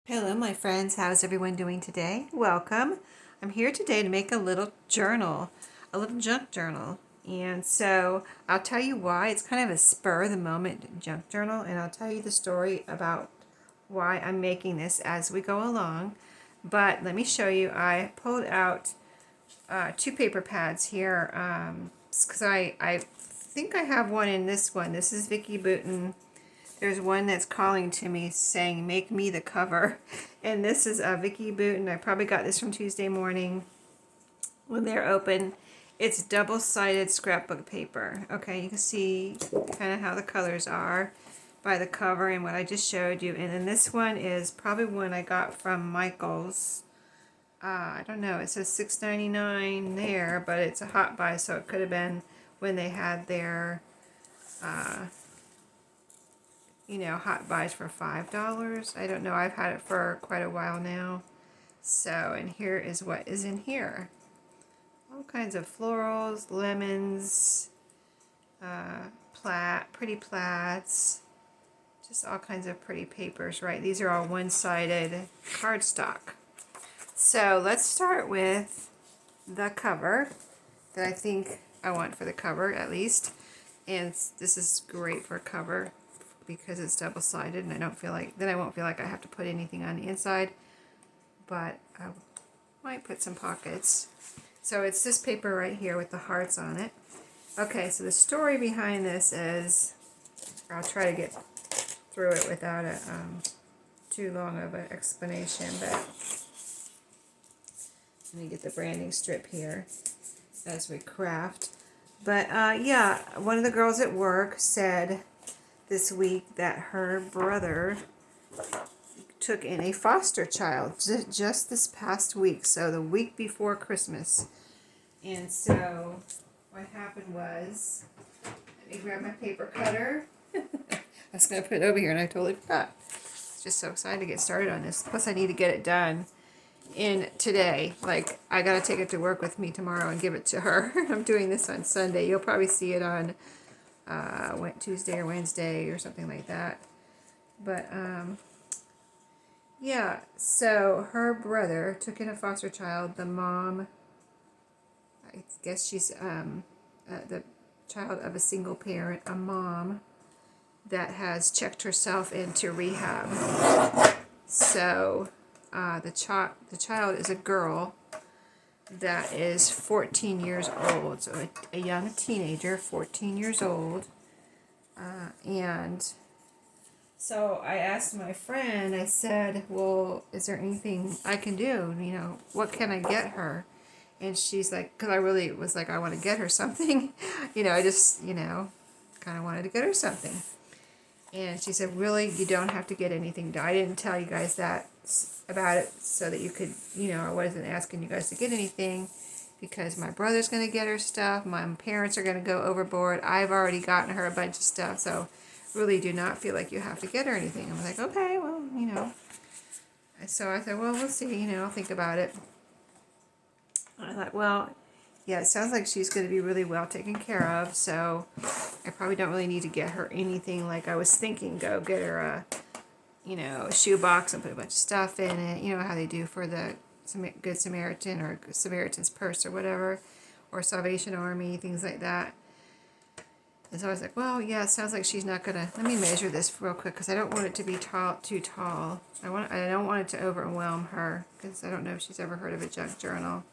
Hello, my friends. How's everyone doing today? Welcome. I'm here today to make a little journal, a little junk journal. And so I'll tell you why. It's kind of a spur of the moment junk journal, and I'll tell you the story about why I'm making this as we go along. But let me show you. I pulled out two paper pads here because I think I have one in this one. This is Vicki Boutin. There's one that's calling to me saying, make me the cover. And this is Vicki Boutin. I probably got this from Tuesday morning when they're open. It's double-sided scrapbook paper. Okay, you can see kind of how the colors are by the cover and what I just showed you. And then this one is probably one I got from Michael's. I don't know, it says $6.99 there, but it's a hot buy, so it could have been when they had their hot buys for $5. I don't know. I've had it for quite a while now. So, and here is what is in here. All kinds of florals, lemons, pretty plaids, just all kinds of pretty papers, right? These are all one-sided cardstock. So let's start with the cover that I think I want for the cover, at least. And this is great for a cover because it's double-sided, and I won't feel like I have to put anything on the inside, but I might put some pockets. So it's this paper right here with the hearts on it. Okay, so the story behind this is, I'll try to get through it without too long of an explanation, but let me get the branding strip here as we craft. But yeah, one of the girls at work said this week that her brother took in a foster child just this past week, so the week before Christmas. And so what happened was, let me grab my paper cutter. I was going to put it over here and I totally forgot. I'm just so excited to get started on this. Plus I need to get it done in today. Like, I got to take it to work with me tomorrow and give it to her. I'm doing this on Sunday. You'll probably see it on Tuesday or Wednesday or something like that. But yeah, so her brother took in a foster child. The mom, I guess she's the child of a single parent, a mom that has checked herself into rehab. So the child is a girl that is 14 years old, so a young teenager, 14 years old. And so I asked my friend, I said, well, is there anything I can do? What can I get her? And she's like, because I really was like, I want to get her something. I just, kind of wanted to get her something. And she said, really, you don't have to get anything. I didn't tell you guys that about it so that you could, I wasn't asking you guys to get anything because my brother's going to get her stuff. My parents are going to go overboard. I've already gotten her a bunch of stuff. So really do not feel like you have to get her anything. I was like, okay, well, So I said, well, we'll see, I'll think about it. I thought, well, yeah, it sounds like she's going to be really well taken care of, so I probably don't really need to get her anything like I was thinking. Go get her a shoe box and put a bunch of stuff in it. You know how they do for the Good Samaritan or Samaritan's Purse or whatever, or Salvation Army, things like that. And so I was like, well, yeah, it sounds like she's not gonna. Let me measure this real quick because I don't want it to be too tall. I don't want it to overwhelm her because I don't know if she's ever heard of a junk journal,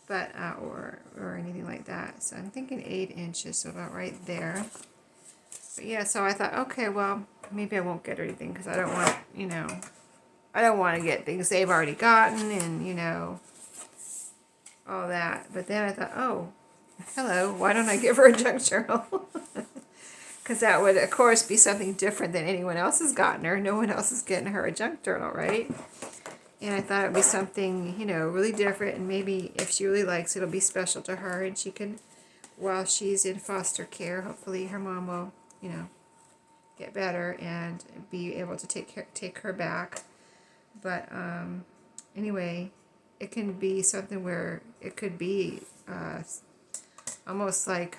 but or anything like that. So I'm thinking 8 inches, so about right there. But yeah, so I thought, okay, well, maybe I won't get her anything because I don't want, I don't want to get things they've already gotten and, all that. But then I thought, oh, hello, why don't I give her a junk journal? Because that would, of course, be something different than anyone else has gotten her. No one else is getting her a junk journal, right? And I thought it would be something, really different. And maybe if she really likes it, it'll be special to her. And she can, while she's in foster care, hopefully her mom will, get better and be able to take her back. But anyway, it can be something where it could be almost like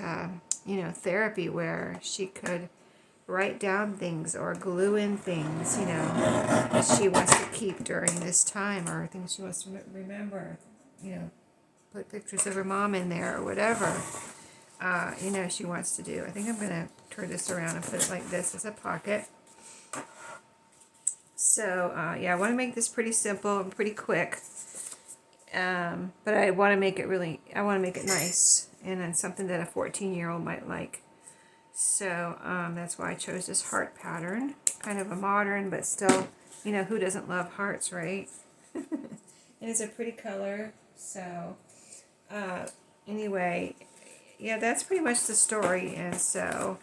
therapy, where she could write down things or glue in things, you know, that she wants to keep during this time, or things she wants to remember, you know, put pictures of her mom in there or whatever, you know, she wants to do. I think I'm going to turn this around and put it like this as a pocket. So, yeah, I want to make this pretty simple and pretty quick. But I want to make it I want to make it nice, and then something that a 14-year-old might like. So that's why I chose this heart pattern. Kind of a modern, but still, you know, who doesn't love hearts, right? And it's a pretty color. So anyway, yeah, that's pretty much the story. And so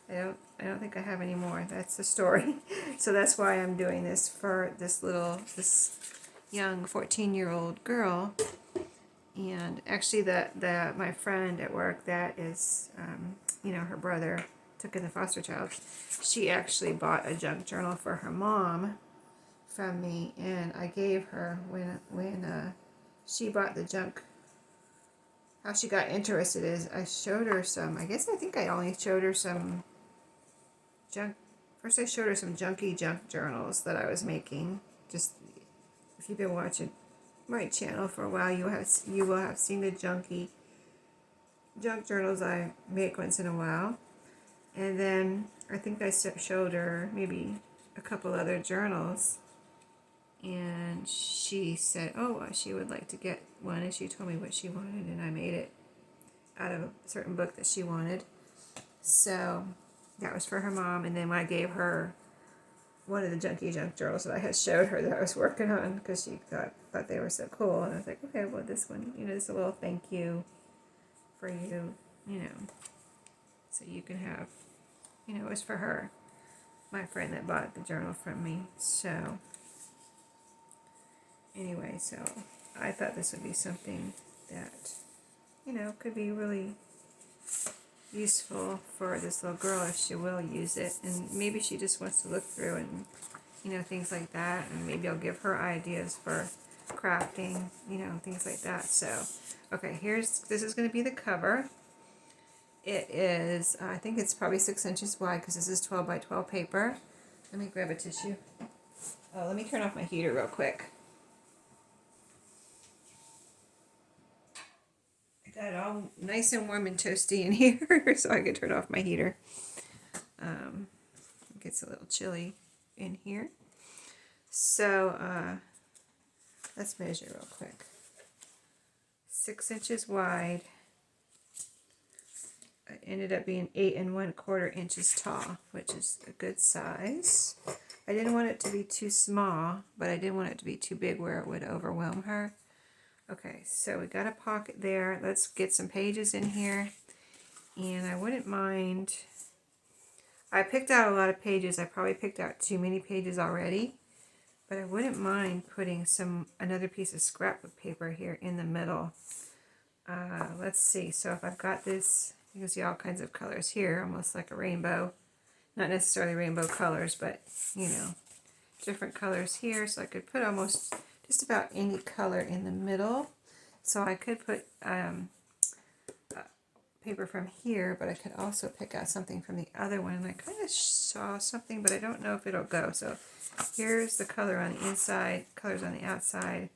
I don't think I have any more. That's the story. So that's why I'm doing this for this young 14-year-old girl. And actually my friend at work, that is, you know, her brother took in the foster child. She actually bought a junk journal for her mom from me, and I gave her, when she bought the junk, how she got interested is I showed her some, I think I only showed her some junk, first I showed her some junky junk journals that I was making. Just, if you've been watching my channel for a while, you will have seen the junky junk journals I make once in a while. And then I think I showed her maybe a couple other journals, and she said, oh, she would like to get one, and she told me what she wanted, and I made it out of a certain book that she wanted. So that was for her mom. And then when I gave her one of the junky junk journals that I had showed her that I was working on, because she thought they were so cool, and I was like, okay, well, this one, you know, this is a little thank you for you, you know, so you can have, you know, it was for her, my friend that bought the journal from me. So anyway, so I thought this would be something that, you know, could be really useful for this little girl if she will use it. And maybe she just wants to look through and, you know, things like that. And maybe I'll give her ideas for crafting, you know, things like that. So, okay, this is going to be the cover. It is, I think it's probably 6 inches wide, because this is 12 by 12 paper. Let me grab a tissue. Oh, let me turn off my heater real quick. I got it all nice and warm and toasty in here, so I can turn off my heater. It gets a little chilly in here. So let's measure real quick. 6 inches wide. It ended up being 8 1/4 inches tall, which is a good size. I didn't want it to be too small, but I didn't want it to be too big where it would overwhelm her. Okay, so we got a pocket there. Let's get some pages in here. And I wouldn't mind, I picked out a lot of pages. I probably picked out too many pages already, but I wouldn't mind putting another piece of scrapbook paper here in the middle. Let's see. So if I've got this, you can see all kinds of colors here, almost like a rainbow. Not necessarily rainbow colors, but, you know, different colors here. So I could put almost just about any color in the middle. So I could put paper from here, but I could also pick out something from the other one. And I kind of saw something, but I don't know if it'll go. So here's the color on the inside, colors on the outside.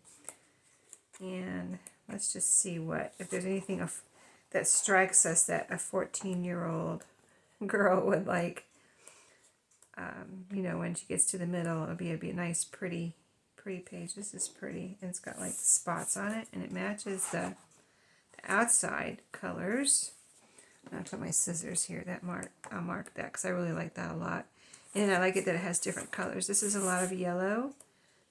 And let's just see if there's anything that strikes us that a 14-year-old girl would like. You know, when she gets to the middle, it'll be a nice, pretty page. This is pretty, and it's got like spots on it, and it matches the outside colors. I'll put my scissors here. I'll mark that because I really like that a lot, and I like it that it has different colors. This is a lot of yellow,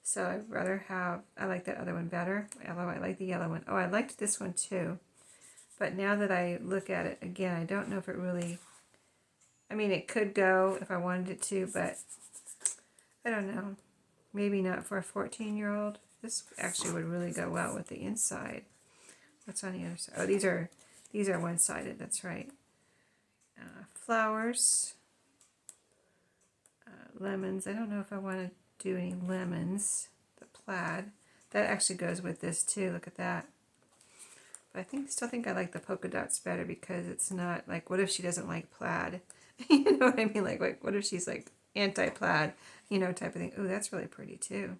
so I'd rather I like that other one better. Although I like the yellow one. Oh, I liked this one too, but now that I look at it again, I don't know if it really. I mean, it could go if I wanted it to, but I don't know. Maybe not for a 14-year-old. This actually would really go well with the inside. What's on the other side? Oh, these are one-sided. That's right. Flowers. Lemons. I don't know if I want to do any lemons. The plaid. That actually goes with this too. Look at that. But still think I like the polka dots better, because it's not like, what if she doesn't like plaid? You know what I mean? Like what if she's like anti-plaid, you know, type of thing. Oh, that's really pretty too.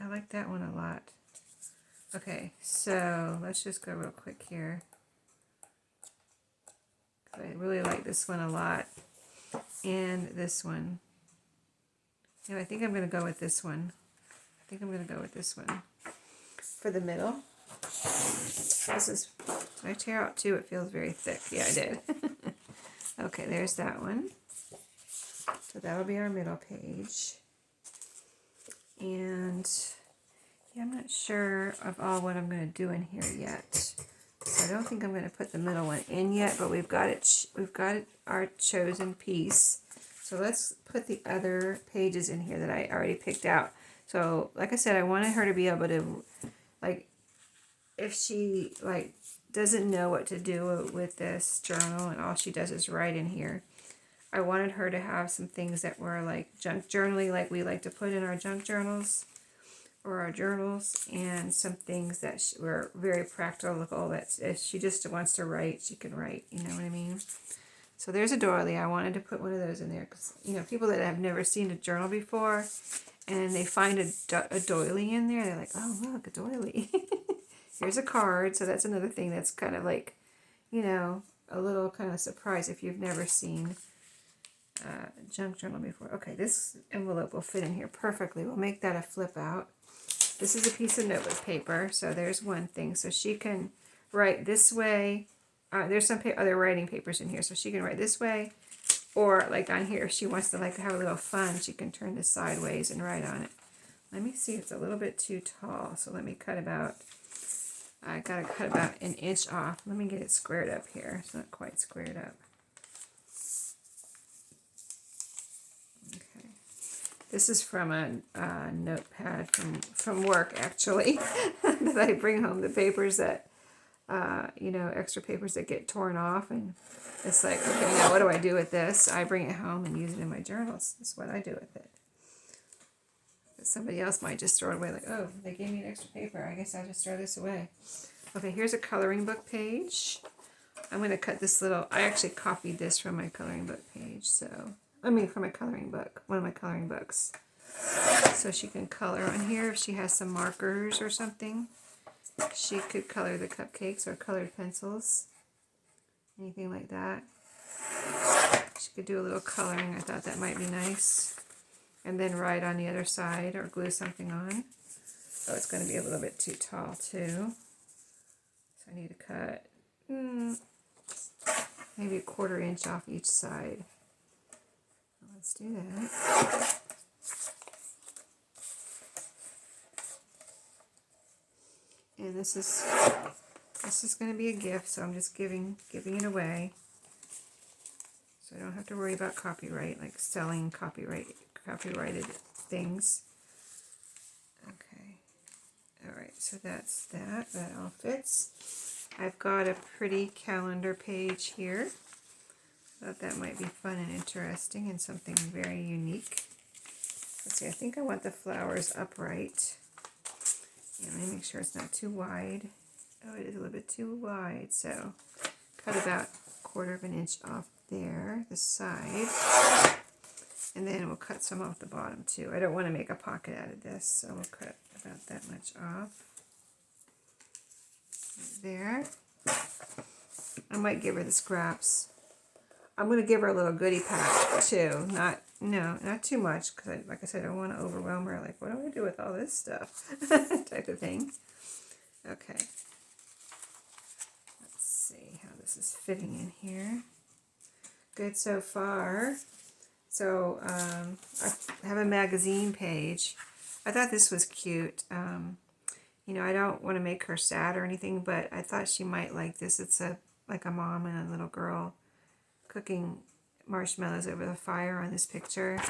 I like that one a lot. Okay, so let's just go real quick here. I really like this one a lot. And this one. You know, I think I'm going to go with this one. For the middle. Did I tear out two? It feels very thick. Yeah, I did. Okay, there's that one. So that'll be our middle page. And yeah, I'm not sure of all what I'm going to do in here yet. So I don't think I'm going to put the middle one in yet, but we've got it. We've got our chosen piece. So let's put the other pages in here that I already picked out. So like I said, I wanted her to be able to, like, if she like doesn't know what to do with this journal and all she does is write in here, I wanted her to have some things that were like junk journaling, like we like to put in our junk journals or our journals, and some things that were very practical, that if she just wants to write, she can write, you know what I mean? So there's a doily. I wanted to put one of those in there because, you know, people that have never seen a journal before and they find a doily in there, they're like, oh, look, a doily. Here's a card. So that's another thing that's kind of like, you know, a little kind of surprise if you've never seen a junk journal before. Okay, this envelope will fit in here perfectly. We'll make that a flip out. This is a piece of notebook paper, so there's one thing. So she can write this way. There's some other writing papers in here, so she can write this way. Or like on here, if she wants to like have a little fun, she can turn this sideways and write on it. Let me see, it's a little bit too tall, so let me cut about, I gotta cut about an inch off. Let me get it squared up here. It's not quite squared up. Okay. This is from a notepad from work, actually, that I bring home, the papers that, you know, extra papers that get torn off, and it's like, okay, now what do I do with this? I bring it home and use it in my journals. That's what I do with it. But somebody else might just throw it away, like, oh, they gave me an extra paper. I guess I'll just throw this away. Okay, here's a coloring book page. I'm going to cut this little, I actually copied this from my coloring book page, so, from my coloring book, one of my coloring books. So she can color on here if she has some markers or something. She could color the cupcakes or colored pencils, anything like that. She could do a little coloring. I thought that might be nice. And then write on the other side or glue something on. Oh, it's going to be a little bit too tall too. So I need to cut maybe a 1/4 inch off each side. Let's do that. And this is going to be a gift, so I'm just giving it away. So I don't have to worry about copyright, like selling copyrighted things. Okay. All right, so that's that. That all fits. I've got a pretty calendar page here. Thought that might be fun and interesting and something very unique. Let's see, I think I want the flowers upright. And let me make sure it's not too wide. Oh, it is a little bit too wide, so cut about 1/4 inch off there, the side. And then we'll cut some off the bottom too. I don't want to make a pocket out of this, so we'll cut about that much off. Right there. I might give her the scraps. I'm going to give her a little goodie pack too. Not too much, because like I said, I don't want to overwhelm her. Like, what do I do with all this stuff? Type of thing. Okay. Let's see how this is fitting in here. Good so far. So I have a magazine page. I thought this was cute. You know, I don't want to make her sad or anything, but I thought she might like this. It's like a mom and a little girl cooking marshmallows over the fire on this picture.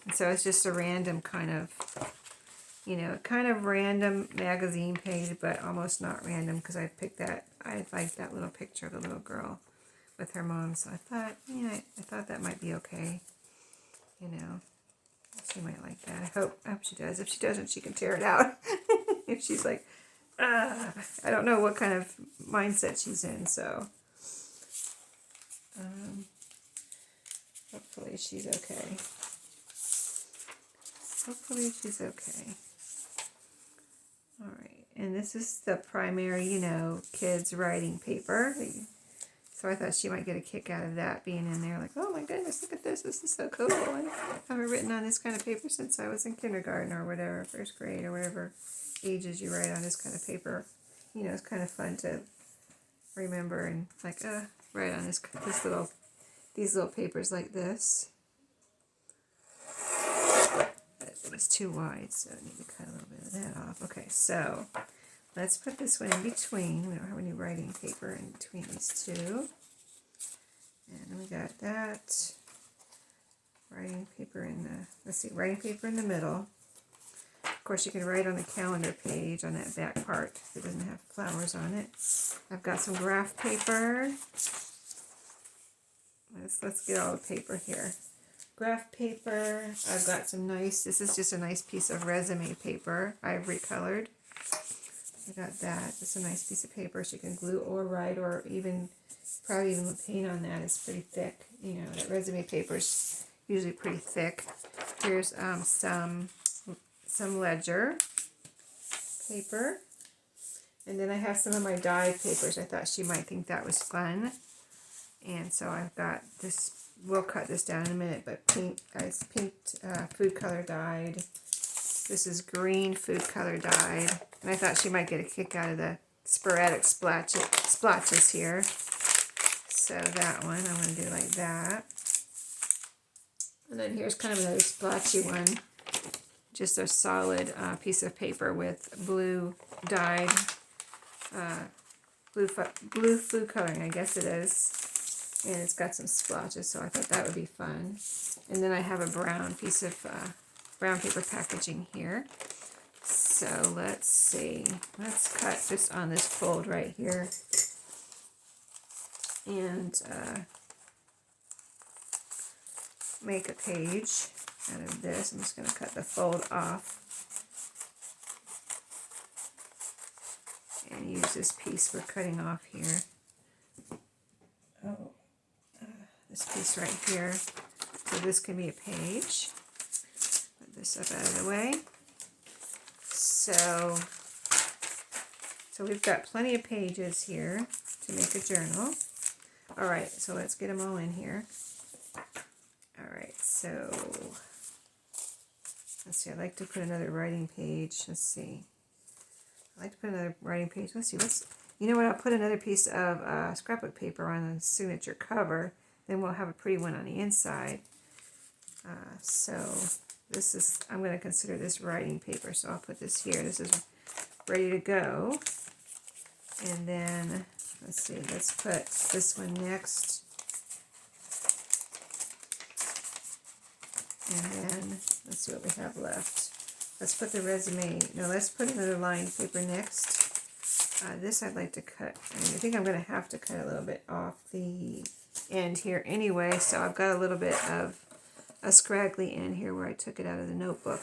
And so it's just a random kind of, you know, kind of random magazine page, but almost not random, because I picked that, I liked that little picture of the little girl with her mom. So I thought, yeah, I thought that might be okay. You know, she might like that. I hope she does. If she doesn't, she can tear it out. If she's like, I don't know what kind of mindset she's in, so. Hopefully she's okay. Hopefully she's okay. All right, and this is the primary, you know, kids writing paper. So I thought she might get a kick out of that being in there. Like, oh my goodness, look at this. This is so cool. I haven't written on this kind of paper since I was in kindergarten or whatever, first grade or whatever ages you write on this kind of paper. You know, it's kind of fun to remember and like, write on these little papers like this. It was too wide, so I need to cut a little bit of that off. Okay, so let's put this one in between. We don't have any writing paper in between these two. And we got that. Writing paper in the, let's see, writing paper in the middle. Of course, you can write on the calendar page on that back part if it doesn't have flowers on it. I've got some graph paper. Let's get all the paper here. Graph paper. I've got some nice, this is just a nice piece of resume paper, ivory colored. I got that. It's a nice piece of paper so you can glue or write or even, probably even paint on that. It's pretty thick. You know, that resume paper is usually pretty thick. Here's some ledger paper. And then I have some of my die papers. I thought she might think that was fun. And so I've got this, we'll cut this down in a minute, but pink, guys, pink food color dyed. This is green food color dyed. And I thought she might get a kick out of the sporadic splotches here. So that one, I'm going to do like that. And then here's kind of another splotchy one. Just a solid piece of paper with blue dyed, blue food coloring, I guess it is. And it's got some splotches, so I thought that would be fun. And then I have a brown piece of brown paper packaging here. So let's see. Let's cut just on this fold right here. And make a page out of this. I'm just going to cut the fold off. And use this piece we're cutting off here. Oh. This piece right here, so this can be a page. Put this up out of the way. So we've got plenty of pages here to make a journal. All right, so let's get them all in here. All right, so let's see. I'd like to put another writing page. Let's see. I'd like to put another writing page. Let's see. You know what? I'll put another piece of scrapbook paper on the signature cover. Then we'll have a pretty one on the inside. So this is, I'm going to consider this writing paper. So I'll put this here. This is ready to go. And then, let's see, let's put this one next. And then, let's see what we have left. Let's put the resume, no, let's put another lined paper next. This I'd like to cut. I think I'm going to have to cut a little bit off the end here anyway, so I've got a little bit of a scraggly end here where I took it out of the notebook.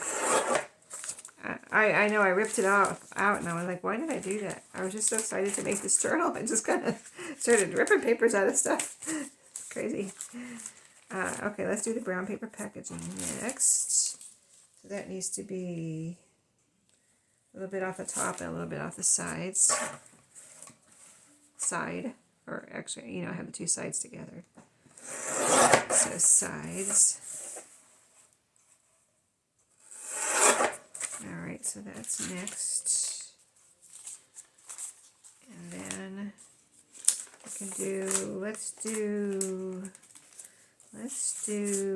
I know I ripped it out and I was like, why did I do that? I was just so excited to make this journal. I just kind of started ripping papers out of stuff. It's crazy. Okay, let's do the brown paper packaging next. So that needs to be a little bit off the top and a little bit off the sides. Or actually, you know, I have the two sides together. So sides. Alright, so that's next. And then we can do, let's do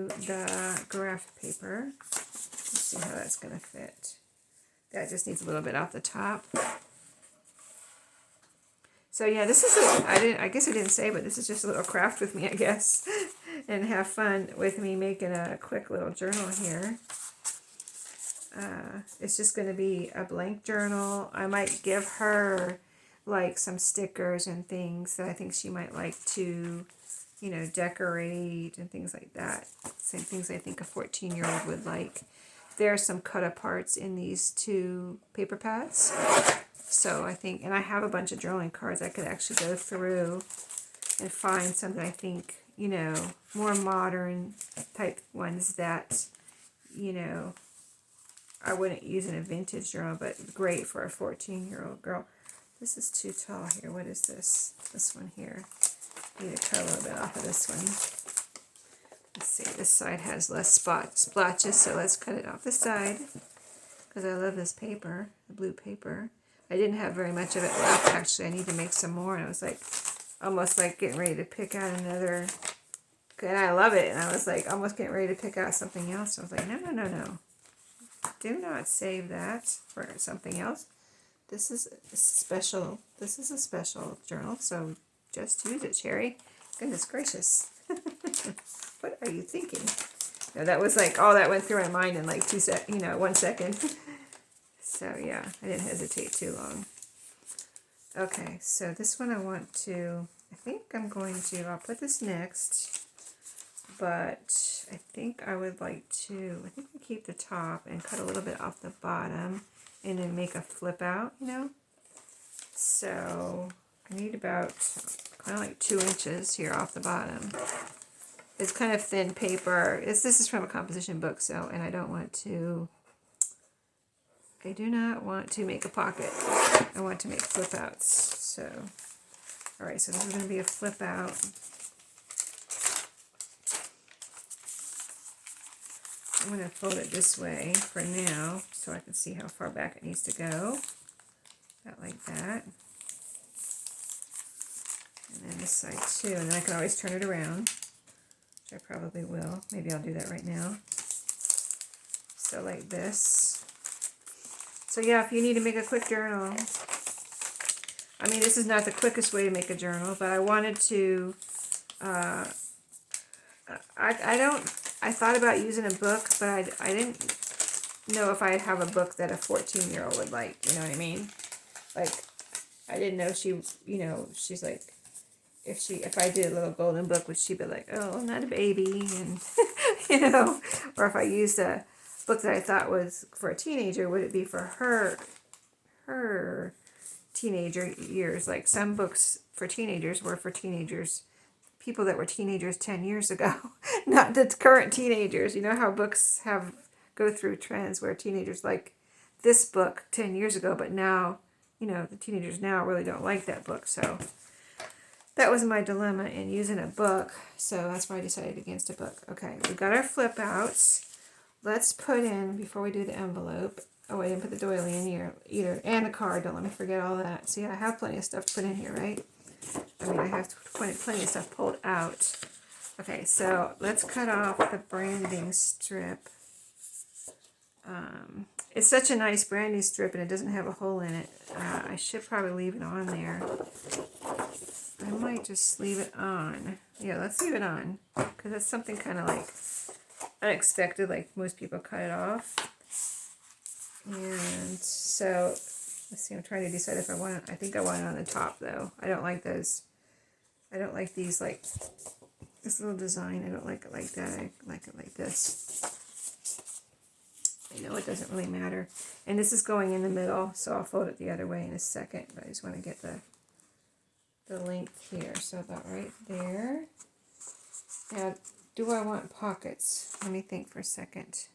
the graph paper. Let's see how that's going to fit. That just needs a little bit off the top. So yeah, this is I guess I didn't say, but this is just a little craft with me, I guess. And have fun with me making a quick little journal here. It's just going to be a blank journal. I might give her like some stickers and things that I think she might like to, you know, decorate and things like that. Same things I think a 14-year-old would like. There are some cut aparts in these two paper pads. So I think, and I have a bunch of journaling cards I could actually go through and find something I think, you know, more modern type ones that, you know, I wouldn't use in a vintage journal, but great for a 14-year-old girl. This is too tall here. What is this? This one here. I need to cut a little bit off of this one. Let's see, this side has less splotches, so let's cut it off the side because I love this paper, the blue paper. I didn't have very much of it left, actually. I need to make some more, and I was like, almost like getting ready to pick out another, and I love it, and I was like almost getting ready to pick out something else. I was like, no, no, no, no. Do not save that for something else. This is a special journal, so just use it, Sheree. Goodness gracious. What are you thinking? No, that was like all that went through my mind in like 1 second. So yeah, I didn't hesitate too long. Okay, so this one I think I'm going to, I'll put this next, but I think I would like to, I think I keep the top and cut a little bit off the bottom and then make a flip out, you know? So I need about kind of like 2 inches here off the bottom. It's kind of thin paper. This is from a composition book, so, and I do not want to make a pocket. I want to make flip outs. So, all right, so this is going to be a flip out. I'm going to fold it this way for now so I can see how far back it needs to go. About like that. And then this side too, and then I can always turn it around, which I probably will. Maybe I'll do that right now. So like this. So yeah, if you need to make a quick journal, I mean, this is not the quickest way to make a journal, but I wanted to, I thought about using a book, but I didn't know if I'd have a book that a 14-year-old would like, you know what I mean? Like, I didn't know she, you know, she's like, if I did a little golden book, would she be like, oh, not a baby, and, you know, or if I used a book that I thought was for a teenager, would it be for her teenager years? Like some books for teenagers were for teenagers, people that were teenagers 10 years ago, not the current teenagers. You know how books go through trends where teenagers like this book 10 years ago, but now, you know, the teenagers now really don't like that book. So that was my dilemma in using a book. So that's why I decided against a book. Okay, we've got our flip outs. Let's put in, before we do the envelope, oh, I didn't put the doily in here either, and the card. Don't let me forget all that. See, I have plenty of stuff to put in here, right? I mean, I have plenty of stuff pulled out. Okay, so let's cut off the branding strip. It's such a nice branding strip, and it doesn't have a hole in it. I should probably leave it on there. I might just leave it on. Yeah, let's leave it on, because that's something kind of like unexpected, like most people cut it off. And so, let's see, I'm trying to decide if I want it. I think I want it on the top, though. I don't like those. I don't like these, like, this little design. I don't like it like that. I like it like this. I know it doesn't really matter. And this is going in the middle, so I'll fold it the other way in a second. But I just want to get the length here. So about right there. Now, do I want pockets? Let me think for a second.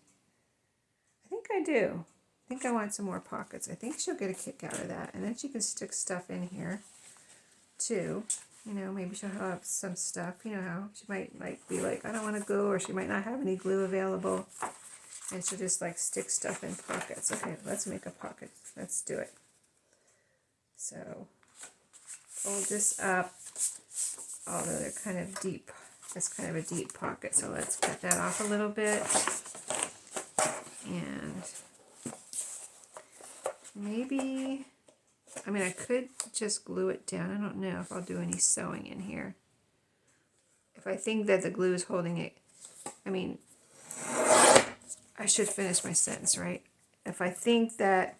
I think I do. I think I want some more pockets. I think she'll get a kick out of that. And then she can stick stuff in here, too. You know, maybe she'll have some stuff. You know how she might like be like, I don't want to glue, or she might not have any glue available. And she'll just like stick stuff in pockets. Okay, let's make a pocket. Let's do it. So, fold this up. Although they're kind of deep. That's kind of a deep pocket. So let's cut that off a little bit. And maybe, I mean, I could just glue it down. I don't know if I'll do any sewing in here. If I think that the glue is holding it, I mean, I should finish my sentence, right? If I think that,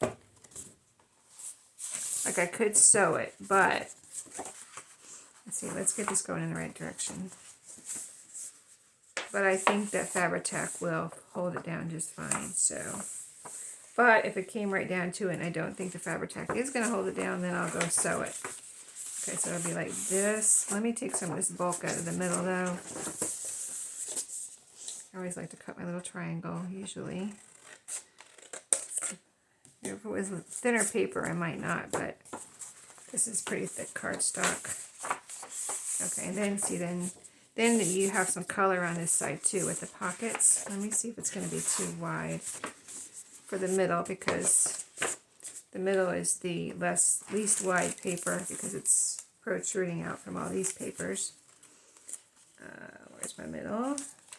like, I could sew it, but, let's see, let's get this going in the right direction. But I think that Fabri-Tac will hold it down just fine, so. But if it came right down to it, and I don't think the Fabri-Tac is going to hold it down, then I'll go sew it. Okay, so it'll be like this. Let me take some of this bulk out of the middle though. I always like to cut my little triangle usually. If it was thinner paper, I might not, but this is pretty thick cardstock. Okay, and then see, then you have some color on this side too with the pockets. Let me see if it's going to be too wide for the middle, because the middle is the least wide paper because it's protruding out from all these papers. Where's my middle?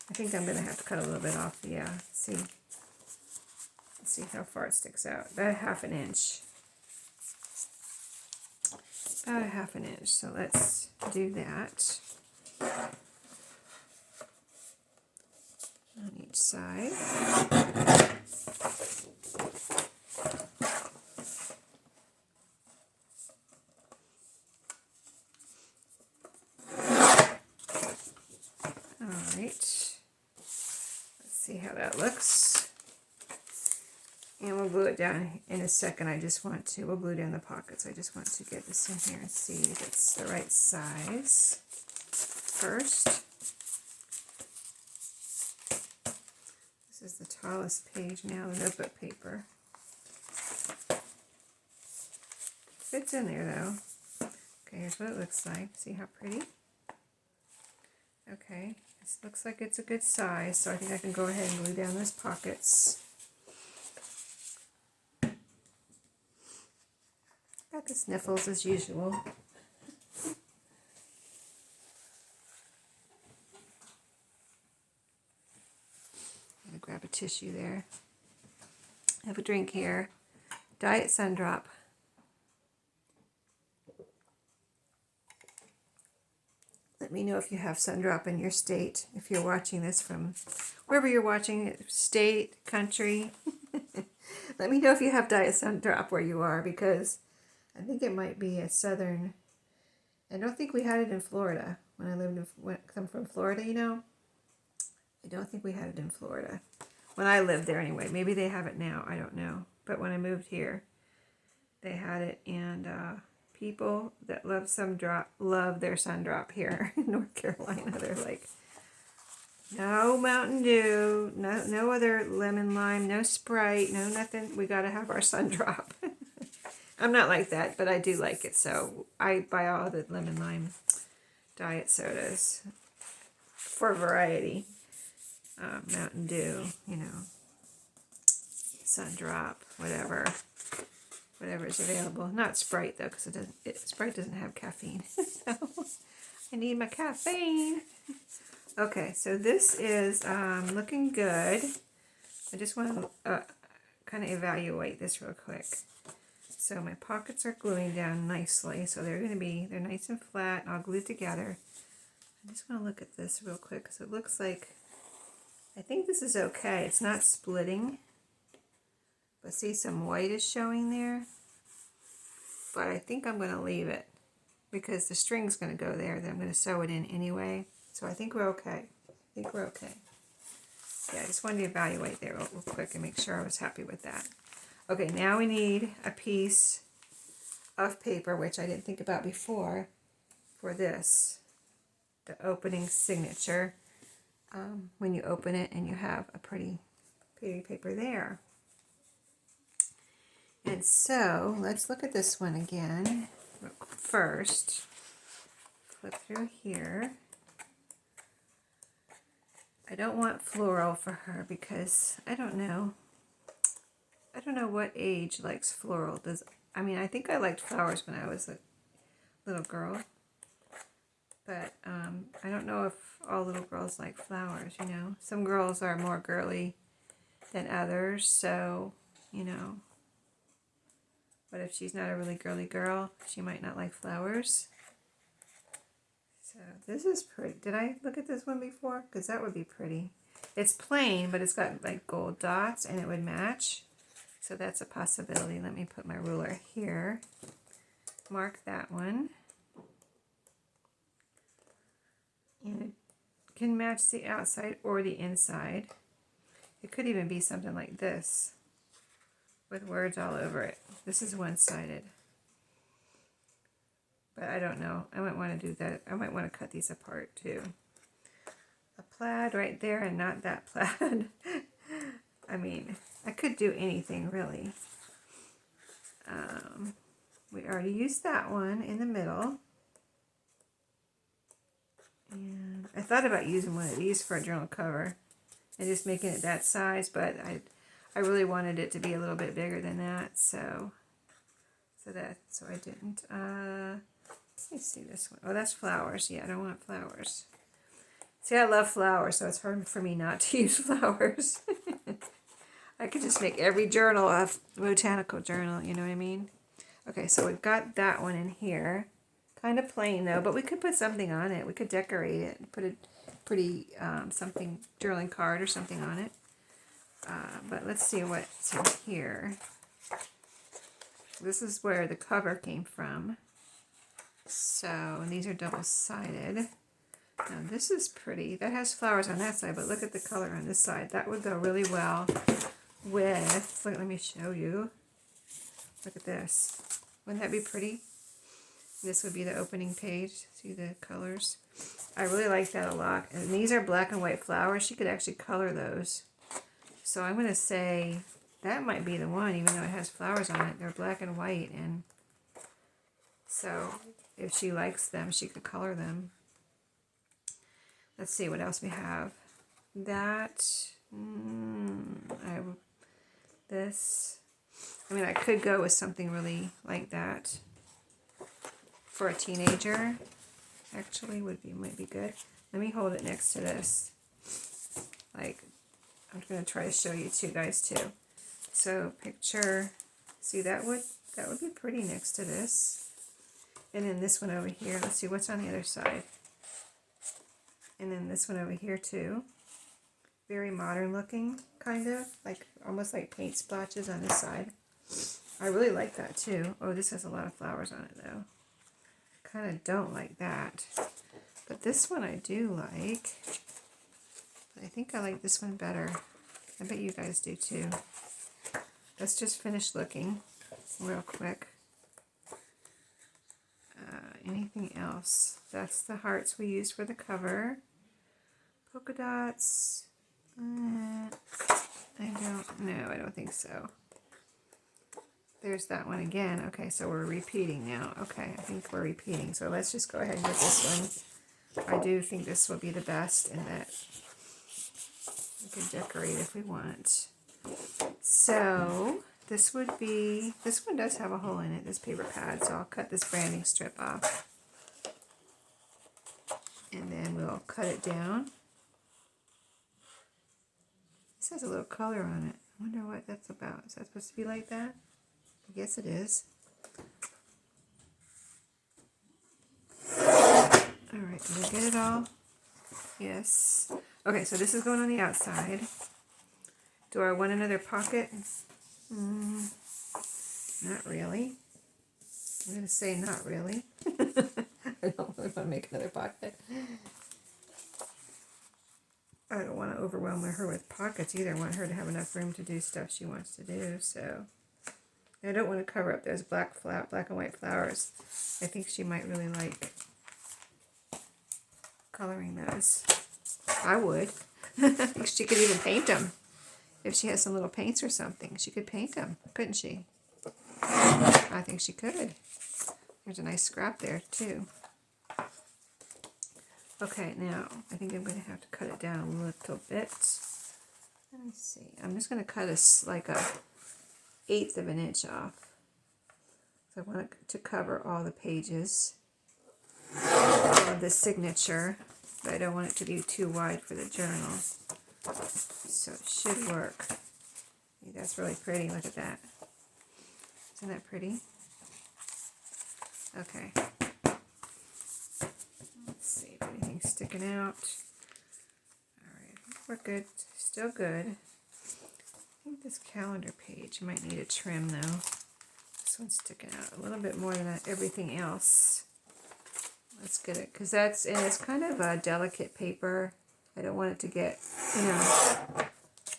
I think I'm going to have to cut a little bit off. Yeah, see. Let's see how far it sticks out. About 1/2 inch. About 1/2 inch. So let's do that on each side. All right. Let's see how that looks. And we'll glue it down in a second. We'll glue down the pockets. I just want to get this in here and see if it's the right size first. This is the tallest page now, the notebook paper. Fits in there though. Okay, here's what it looks like. See how pretty? Okay, this looks like it's a good size, so I think I can go ahead and glue down those pockets. Got the sniffles as usual. I'm gonna grab a tissue there. I have a drink here. Diet Sun Drop. Let me know if you have sun drop in your state, if you're watching this from wherever you're watching it, state, country. Let me know if you have Diet Sun Drop where you are, because I think it might be a southern. I don't think we had it in Florida when I lived in. I'm from Florida, you know. I don't think we had it in Florida when I lived there anyway. Maybe they have it now. I don't know. But when I moved here, they had it, and people that love their sun drop here in North Carolina. They're like, no Mountain Dew, no other lemon lime, no Sprite, no nothing. We got to have our sun drop. I'm not like that, but I do like it, so I buy all the lemon lime diet sodas for variety. Mountain Dew, you know, sun drop, whatever's available. Not Sprite though, because Sprite doesn't have caffeine. So I need my caffeine. Okay, so this is looking good. I just want to kind of evaluate this real quick. So my pockets are gluing down nicely, so they're nice and flat, and I'll glue together. I just want to look at this real quick, because it looks like, I think this is okay. It's not splitting, but see, some white is showing there. But I think I'm going to leave it, because the string's going to go there, then I'm going to sew it in anyway. So I think we're okay. Yeah, I just wanted to evaluate there real quick and make sure I was happy with that. Okay, now we need a piece of paper, which I didn't think about before, for this, the opening signature. When you open it and you have a pretty paper there. And so, let's look at this one again. First, flip through here. I don't want floral for her because I don't know what age likes floral. I think I liked flowers when I was a little girl, but I don't know if all little girls like flowers, you know. Some girls are more girly than others, so, you know. But if she's not a really girly girl, she might not like flowers. So this is pretty. Did I look at this one before? Because that would be pretty. It's plain, but it's got like gold dots, and it would match. So that's a possibility. Let me put my ruler here. Mark that one. And it can match the outside or the inside. It could even be something like this with words all over it. This is one-sided. but I don't know. I might want to do that. I might want to cut these apart too. A plaid right there and not that plaid. I mean, I could do anything really. We already used that one in the middle. And I thought about using one of these for a journal cover and just making it that size, but I really wanted it to be a little bit bigger than that, so I didn't. Let me see this one. Oh, that's flowers. Yeah, I don't want flowers. See, I love flowers, so it's hard for me not to use flowers. I could just make every journal a botanical journal, you know what I mean? Okay, so we've got that one in here. Kind of plain though, but we could put something on it. We could decorate it and put a pretty something, journaling card or something on it. But let's see what's in here. This is where the cover came from. So, and these are double-sided. Now this is pretty. That has flowers on that side, but look at the color on this side. That would go really well with, look, let me show you. Look at this. Wouldn't that be pretty? This would be the opening page. See the colors? I really like that a lot. And these are black and white flowers. She could actually color those. So I'm going to say that might be the one, even though it has flowers on it. They're black and white. And so if she likes them, she could color them. Let's see what else we have. That, this. I mean, I could go with something really like that for a teenager. Actually, might be good. Let me hold it next to this. Like, I'm going to try to show you two guys too. So picture, see that would be pretty next to this. And then this one over here. Let's see what's on the other side. And then this one over here too. Very modern looking, kind of like almost like paint splotches on this side. I really like that too. Oh, this has a lot of flowers on it though. Kind of don't like that. But this one I do like. I think I like this one better. I bet you guys do too. Let's just finish looking real quick. Anything else? That's the hearts we used for the cover. Polka dots. I don't think so. There's that one again. Okay, so we're repeating now. Okay, I think we're repeating. So let's just go ahead and get this one. I do think this will be the best, and that we can decorate if we want. So this would be, this one does have a hole in it, this paper pad, so I'll cut this branding strip off. And then we'll cut it down. This has a little color on it. I wonder what that's about. Is that supposed to be like that? I guess it is. Alright, did I get it all? Yes. Okay, so this is going on the outside. Do I want another pocket? Not really. I'm going to say not really. I don't want to make another pocket. I don't want to overwhelm her with pockets either. I want her to have enough room to do stuff she wants to do. So I don't want to cover up those black and white flowers. I think she might really like coloring those. I would. I think she could even paint them. If she has some little paints or something, she could paint them, couldn't she? I think she could. There's a nice scrap there, too. Okay, now, I think I'm going to have to cut it down a little bit. Let me see. I'm just going to cut like a 1/8 of an inch off. So I want to cover all the pages of the signature, but I don't want it to be too wide for the journal. So it should work. That's really pretty. Look at that. Isn't that pretty? Okay. Let's see if anything's sticking out. Alright, we're good. Still good. I think this calendar page might need a trim though. This one's sticking out a little bit more than everything else. Let's get it, because it's kind of a delicate paper. I don't want it to get,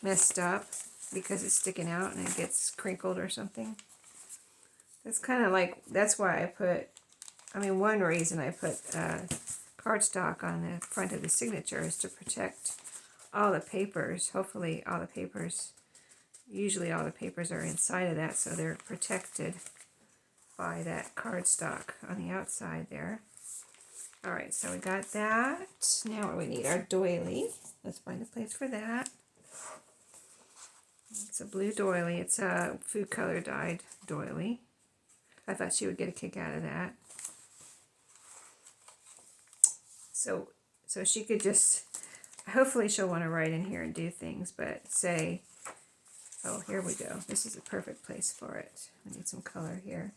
messed up because it's sticking out and it gets crinkled or something. That's kind of like, that's why I put one reason I put cardstock on the front of the signature is to protect all the papers. Hopefully all the papers, usually all the papers are inside of that, so they're protected by that cardstock on the outside there. All right, so we got that. Now we need our doily. Let's find a place for that. It's a blue doily. It's a food color dyed doily. I thought she would get a kick out of that. So she could just, hopefully she'll want to write in here and do things, but say, oh, here we go. This is a perfect place for it. I need some color here.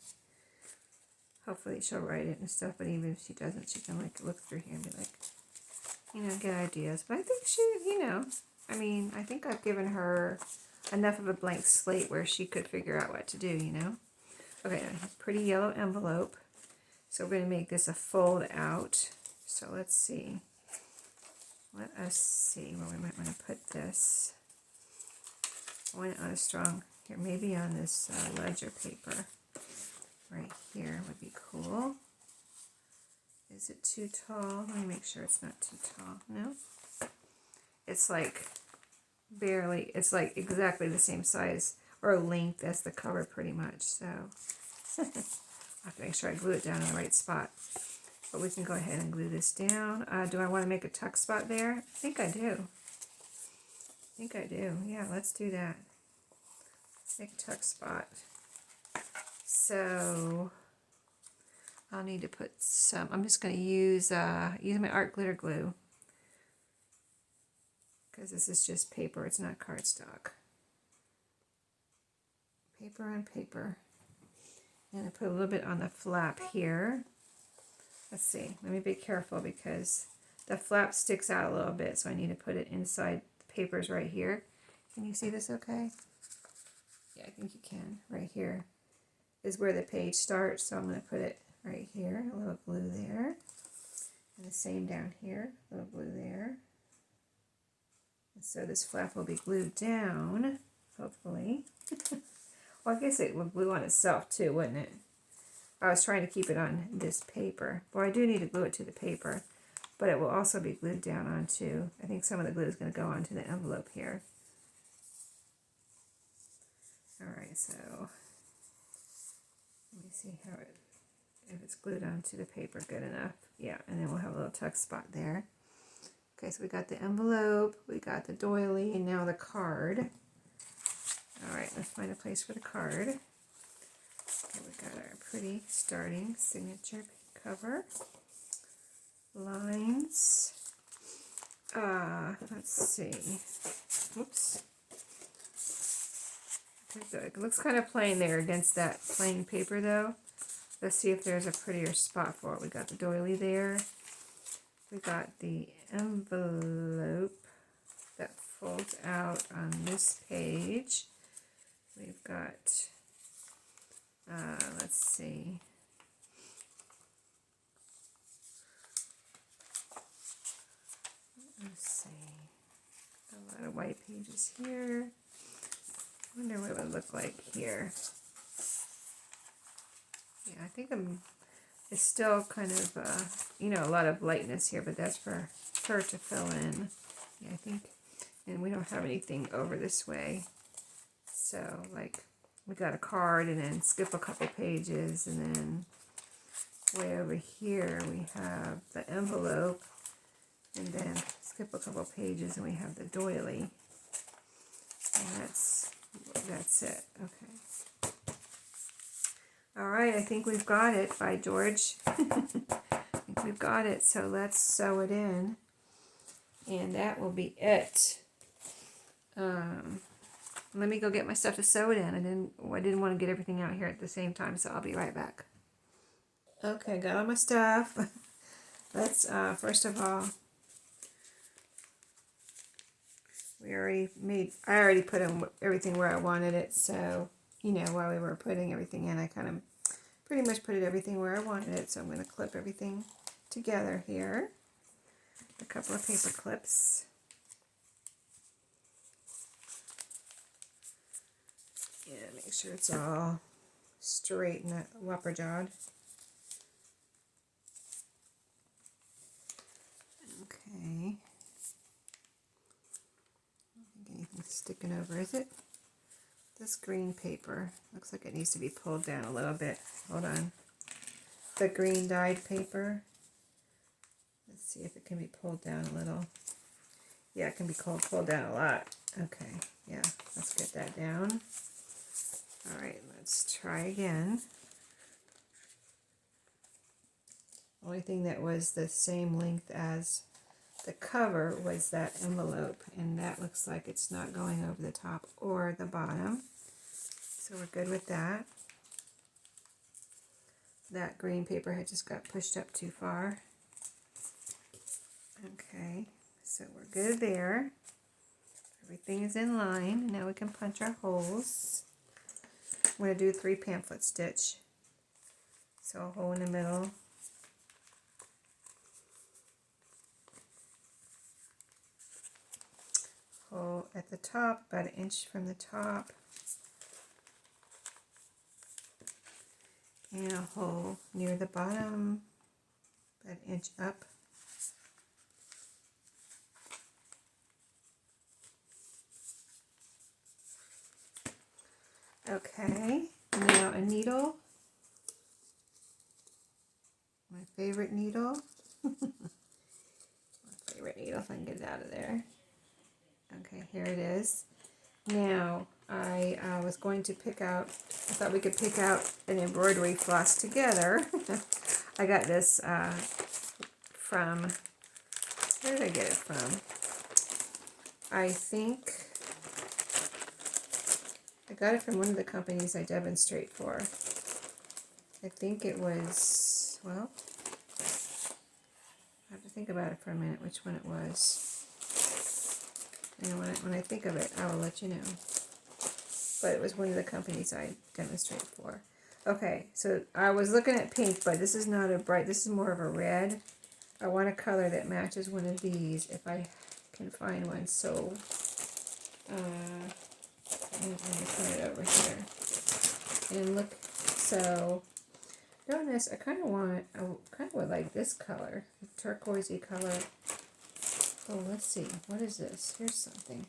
Hopefully she'll write it and stuff, but even if she doesn't, she can like look through here and be like, get ideas. But I think she, I think I've given her enough of a blank slate where she could figure out what to do, Okay, I have a pretty yellow envelope. So we're going to make this a fold out. So let's see. Let us see where we might want to put this. I want it on a strong, here, maybe on this ledger paper. Right here would be cool. Is it too tall? Let me make sure it's not too tall. No? It's like barely, it's like exactly the same size or length as the cover pretty much. So I have to make sure I glue it down in the right spot. But we can go ahead and glue this down. Do I want to make a tuck spot there? I think I do. Yeah, let's do that. Let's make a tuck spot. So I'll need to put some, I'm just going to use my art glitter glue because this is just paper, it's not cardstock. Paper on paper. And I put a little bit on the flap here. Let's see, let me be careful because the flap sticks out a little bit, so I need to put it inside the papers right here. Can you see this okay? Yeah, I think you can. Right here is where the page starts, so I'm going to put it right here, a little glue there, and the same down here, a little glue there. And so this flap will be glued down, hopefully. Well, I guess it would glue on itself too, wouldn't it? I was trying to keep it on this paper. Well, I do need to glue it to the paper, but it will also be glued down onto, I think some of the glue is going to go onto the envelope here. All right, so let me see how it, if it's glued onto the paper good enough. Yeah, and then we'll have a little tuck spot there. Okay, so we got the envelope, we got the doily, and now the card. All right, let's find a place for the card. Okay, we got our pretty starting signature cover. Lines. Let's see. Oops. It looks kind of plain there against that plain paper though. Let's see if there's a prettier spot for it. We got the doily there. We got the envelope that folds out on this page. We've got, let's see. Let's see. A lot of white pages here. I wonder what it would look like here. Yeah, I think it's still kind of, a lot of lightness here, but that's for her to fill in. Yeah, I think, and we don't have anything over this way. So, like, we got a card and then skip a couple pages, and then way over here we have the envelope, and then skip a couple pages and we have the doily. And that's it. Okay. All right, I think we've got it, by George. I think we've got it, so let's sew it in. And that will be it. Let me go get my stuff to sew it in. I didn't want to get everything out here at the same time, so I'll be right back. Okay, got all my stuff. Let's, first of all, I already put everything where I wanted it, so, while we were putting everything in, I kind of pretty much put everything where I wanted it, so I'm going to clip everything together here. A couple of paper clips. Yeah, make sure it's all straight and whopper jawed. Okay. I don't think anything's sticking over, is it? This green paper looks like it needs to be pulled down a little bit. Hold on. The green dyed paper. Let's see if it can be pulled down a little. Yeah, it can be pulled down a lot. Okay, yeah, let's get that down. All right, let's try again. Only thing that was the same length as the cover was that envelope, and that looks like it's not going over the top or the bottom. So we're good with that. That green paper had just got pushed up too far. Okay, so we're good there. Everything is in line. Now we can punch our holes. I'm going to do 3 pamphlet stitch. So a hole in the middle. Hole at the top, about 1 inch from the top. And a hole near the bottom, about 1 inch up. Okay, now a needle. My favorite needle. My favorite needle, if I can get it out of there. Okay, here it is. Now, I was going to pick out, I thought we could pick out an embroidery floss together. I got this from, where did I get it from? I think I got it from one of the companies I demonstrate for. I think it was, well, I have to think about it for a minute, which one it was. And when I think of it, I will let you know. But it was one of the companies I demonstrate for. Okay, so I was looking at pink, but this is not a bright, this is more of a red. I want a color that matches one of these, if I can find one. So, let me put it over here. And look, so, notice I kind of would like this color, turquoisey color. Oh, let's see, what is this? Here's something.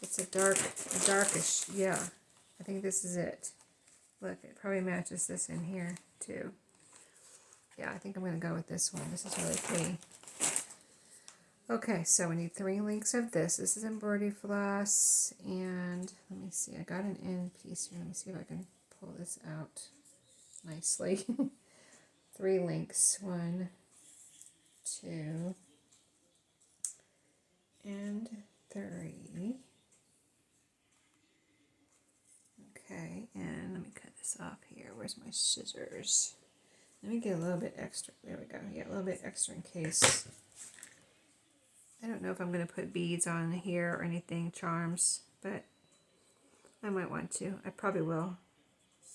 It's a darkish, yeah. I think this is it. Look, it probably matches this in here too. Yeah, I think I'm going to go with this one. This is really pretty. Okay, so we need 3 links of this. This is embroidery floss, and let me see. I got an end piece here. Let me see if I can pull this out nicely. 3 links. 1, 2, and 3. Okay, and let me cut this off here. Where's my scissors? Let me get a little bit extra. There we go. Yeah, a little bit extra in case. I don't know if I'm going to put beads on here or anything, charms, but I might want to. I probably will.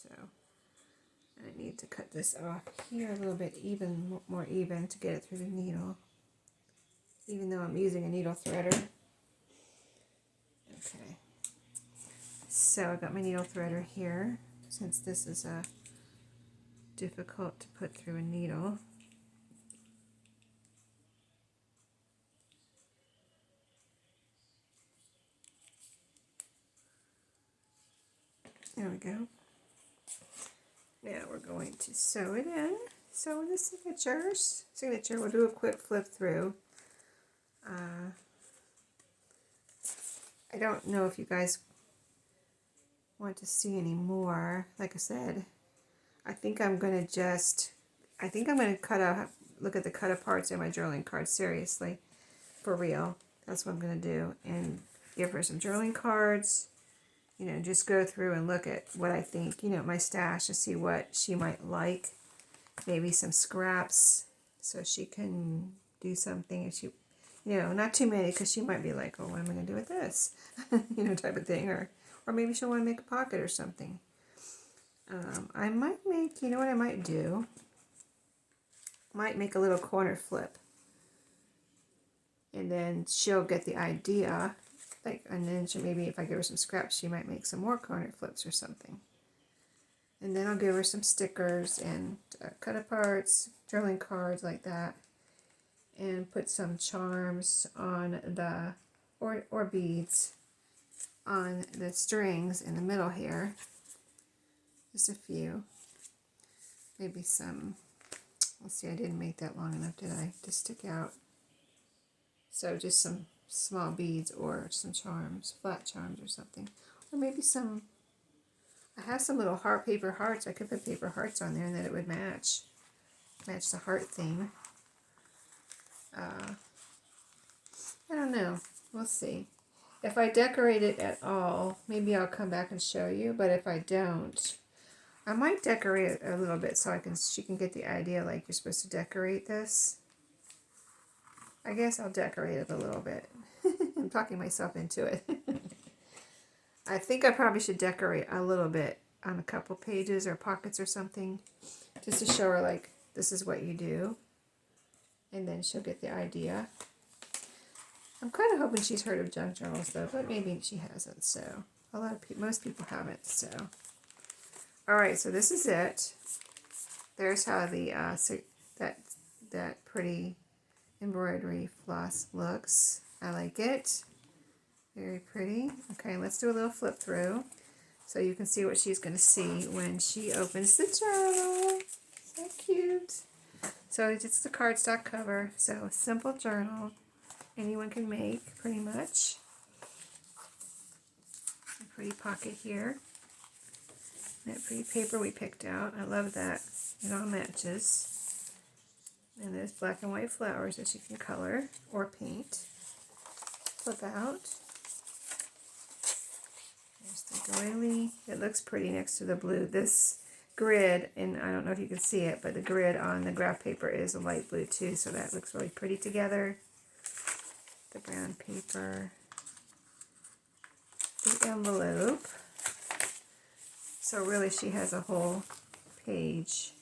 So I need to cut this off here a little bit even, more even to get it through the needle, even though I'm using a needle threader. Okay. So I got my needle threader here, since this is difficult to put through a needle. There we go. Now we're going to sew it in. Sew in the signature. We'll do a quick flip through. I don't know if you guys want to see any more. Like I said, I think I'm going to cut out, look at the cut aparts in my journaling cards, seriously, for real. That's what I'm going to do, and give her some journaling cards, you know, just go through and look at what I think, you know, my stash, to see what she might like, maybe some scraps, so she can do something if she, you know, not too many, because she might be like, oh, what am I going to do with this, you know, type of thing, or maybe she'll want to make a pocket or something. I might make, you know what I might do? Might make a little corner flip. And then she'll get the idea, like, and then she, maybe if I give her some scraps, she might make some more corner flips or something. And then I'll give her some stickers and cut aparts, journaling cards like that. and put some charms on the, or beads on the strings in the middle here. Just a few. Maybe some, let's see, I didn't make that long enough, did I, to stick out? So just some small beads or some charms, flat charms or something. Or maybe some, I have some little heart, paper hearts. I could put paper hearts on there and then it would match the heart theme. I don't know. We'll see. If I decorate it at all, maybe I'll come back and show you. But if I don't, I might decorate it a little bit so she can get the idea like you're supposed to decorate this. I guess I'll decorate it a little bit. I'm talking myself into it. I think I probably should decorate a little bit on a couple pages or pockets or something, just to show her like this is what you do, and then she'll get the idea. I'm kind of hoping she's heard of junk journals though, but maybe she hasn't. So a lot of most people haven't. So all right, so this is it. There's how the that pretty embroidery floss looks. I like it. Very pretty. Okay, let's do a little flip through so you can see what she's going to see when she opens the journal. So cute. So it's just the cardstock cover. So a simple journal anyone can make, pretty much. A pretty pocket here. That pretty paper we picked out. I love that. It all matches. And there's black and white flowers that you can color or paint. Flip out. There's the doily. It looks pretty next to the blue. This grid, and I don't know if you can see it, but the grid on the graph paper is a light blue too, so that looks really pretty together. The brown paper. The envelope. So really she has a whole page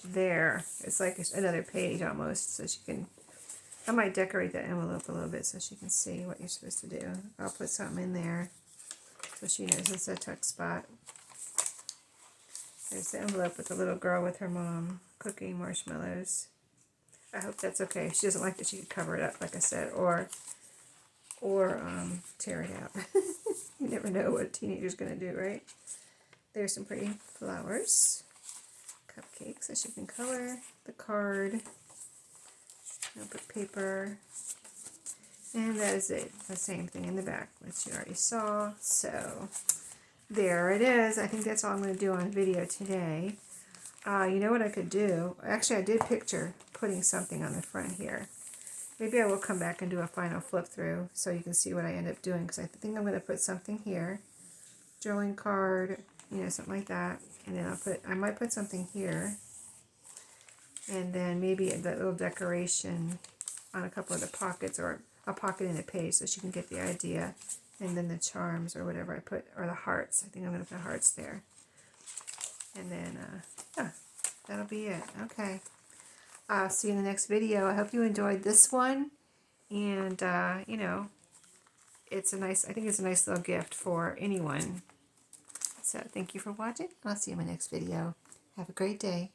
there. It's like another page almost, so she can, I might decorate that envelope a little bit so she can see what you're supposed to do. I'll put something in there so she knows it's a tuck spot. There's the envelope with the little girl with her mom cooking marshmallows. I hope that's okay. If she doesn't like it, she could cover it up, like I said, or tear it out. You never know what a teenager's going to do, right? There's some pretty flowers. Cupcakes that she can color. The card. Notebook paper. And that is it. The same thing in the back, which you already saw. So, there it is. I think that's all I'm going to do on video today. You know what I could do? Actually, I did picture putting something on the front here. Maybe I will come back and do a final flip through so you can see what I end up doing, because I think I'm going to put something here. Drawing card, you know, something like that. And then I might put something here. And then maybe that little decoration on a couple of the pockets, or a pocket in a page so she can get the idea. And then the charms or whatever I put, or the hearts. I think I'm going to put hearts there. And then, yeah, that'll be it. Okay. I'll see you in the next video. I hope you enjoyed this one. And, you know, I think it's a nice little gift for anyone. So thank you for watching. I'll see you in my next video. Have a great day.